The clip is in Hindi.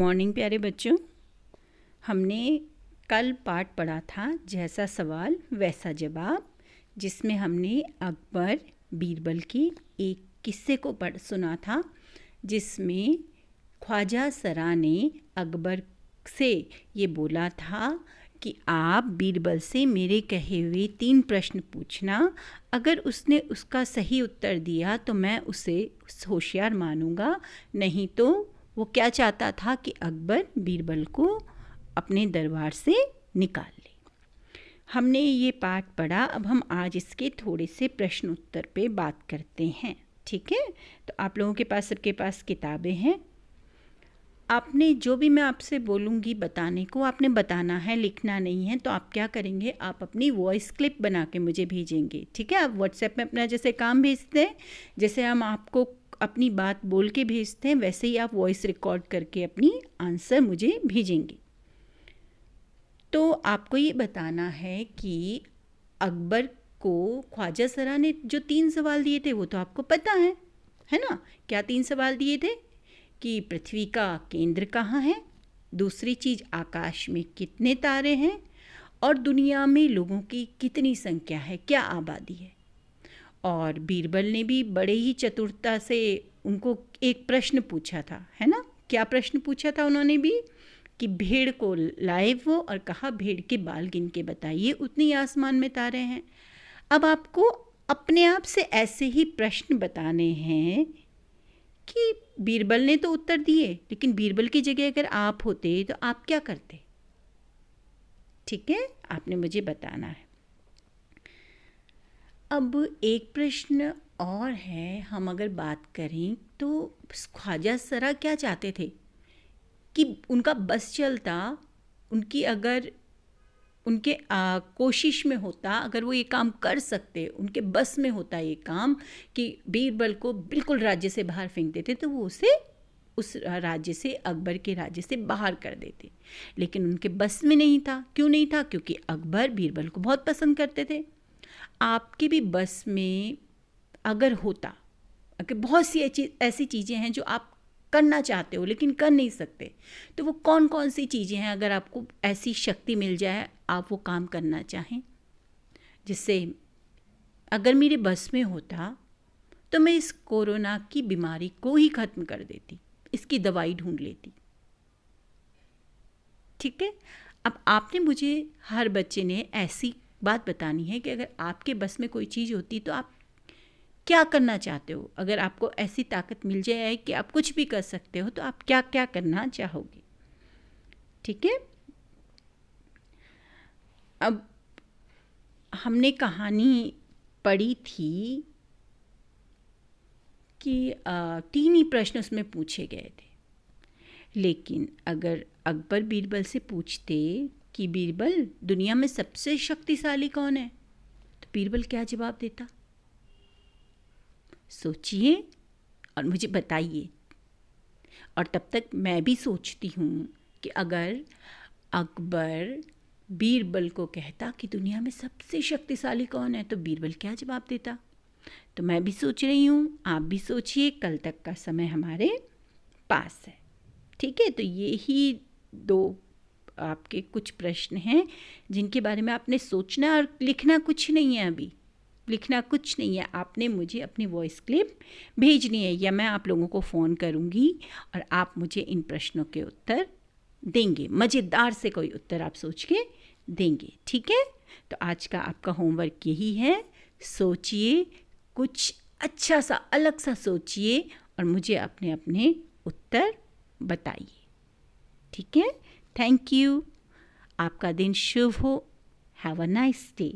मॉर्निंग प्यारे बच्चों, हमने कल पाठ पढ़ा था जैसा सवाल वैसा जवाब, जिसमें हमने अकबर बीरबल के एक किस्से को सुना था, जिसमें ख्वाजा सरा ने अकबर से ये बोला था कि आप बीरबल से मेरे कहे हुए 3 प्रश्न पूछना। अगर उसने उसका सही उत्तर दिया तो मैं उसे होशियार मानूंगा, नहीं तो वो क्या चाहता था कि अकबर बीरबल को अपने दरबार से निकाल ले। हमने ये पाठ पढ़ा, अब हम आज इसके थोड़े से प्रश्न उत्तर पे बात करते हैं, ठीक है। तो आप लोगों के पास, सबके पास किताबें हैं। आपने जो भी मैं आपसे बोलूँगी बताने को, आपने बताना है, लिखना नहीं है। तो आप क्या करेंगे, आप अपनी वॉइस क्लिप बना के मुझे भेजेंगे, ठीक है। आप व्हाट्सएप में अपना जैसे काम भेजते हैं, जैसे हम आपको अपनी बात बोल के भेजते हैं, वैसे ही आप वॉइस रिकॉर्ड करके अपनी आंसर मुझे भेजेंगे। तो आपको ये बताना है कि अकबर को ख्वाजा सरा ने जो 3 सवाल दिए थे वो तो आपको पता है ना। क्या 3 सवाल दिए थे कि पृथ्वी का केंद्र कहाँ है, दूसरी चीज़ आकाश में कितने तारे हैं, और दुनिया में लोगों की कितनी संख्या है, क्या आबादी है। और बीरबल ने भी बड़े ही चतुरता से उनको एक प्रश्न पूछा था, है ना। क्या प्रश्न पूछा था उन्होंने भी कि भेड़ को लाए वो, और कहा भेड़ के बाल गिन के बताइए, उतनी आसमान में तारे हैं। अब आपको अपने आप से ऐसे ही प्रश्न बताने हैं कि बीरबल ने तो उत्तर दिए, लेकिन बीरबल की जगह अगर आप होते तो आप क्या करते, ठीक है। आपने मुझे बताना है। अब एक प्रश्न और है, हम अगर बात करें तो ख्वाजा सरा क्या चाहते थे कि उनका बस चलता, उनकी अगर उनके कोशिश में होता, अगर वो ये काम कर सकते, उनके बस में होता ये काम कि बीरबल को बिल्कुल राज्य से बाहर फेंक देते, तो वो उसे उस राज्य से, अकबर के राज्य से बाहर कर देते। लेकिन उनके बस में नहीं था। क्यों नहीं था? क्योंकि अकबर बीरबल को बहुत पसंद करते थे। आपके भी बस में अगर होता, अगर बहुत सी ऐसी चीज़ें हैं जो आप करना चाहते हो लेकिन कर नहीं सकते, तो वो कौन कौन सी चीज़ें हैं, अगर आपको ऐसी शक्ति मिल जाए आप वो काम करना चाहें, जिससे अगर मेरे बस में होता तो मैं इस कोरोना की बीमारी को ही ख़त्म कर देती, इसकी दवाई ढूंढ लेती, ठीक है। अब आपने मुझे, हर बच्चे ने ऐसी बात बतानी है कि अगर आपके बस में कोई चीज़ होती तो आप क्या करना चाहते हो। अगर आपको ऐसी ताकत मिल जाए कि आप कुछ भी कर सकते हो, तो आप क्या क्या करना चाहोगे, ठीक है। अब हमने कहानी पढ़ी थी कि 3 ही प्रश्न उसमें पूछे गए थे, लेकिन अगर अकबर बीरबल से पूछते कि बीरबल दुनिया में सबसे शक्तिशाली कौन है, तो बीरबल क्या जवाब देता, सोचिए और मुझे बताइए। और तब तक मैं भी सोचती हूँ कि अगर अकबर बीरबल को कहता कि दुनिया में सबसे शक्तिशाली कौन है, तो बीरबल क्या जवाब देता। तो मैं भी सोच रही हूँ, आप भी सोचिए। कल तक का समय हमारे पास है, ठीक है। तो ये ही 2 आपके कुछ प्रश्न हैं जिनके बारे में आपने सोचना, और लिखना कुछ नहीं है, अभी लिखना कुछ नहीं है। आपने मुझे अपनी वॉइस क्लिप भेजनी है, या मैं आप लोगों को फ़ोन करूँगी और आप मुझे इन प्रश्नों के उत्तर देंगे। मज़ेदार से कोई उत्तर आप सोच के देंगे, ठीक है। तो आज का आपका होमवर्क यही है, सोचिए, कुछ अच्छा सा अलग सा सोचिए और मुझे अपने अपने उत्तर बताइए, ठीक है। Thank you. आपका दिन शुभ हो। Have a nice day.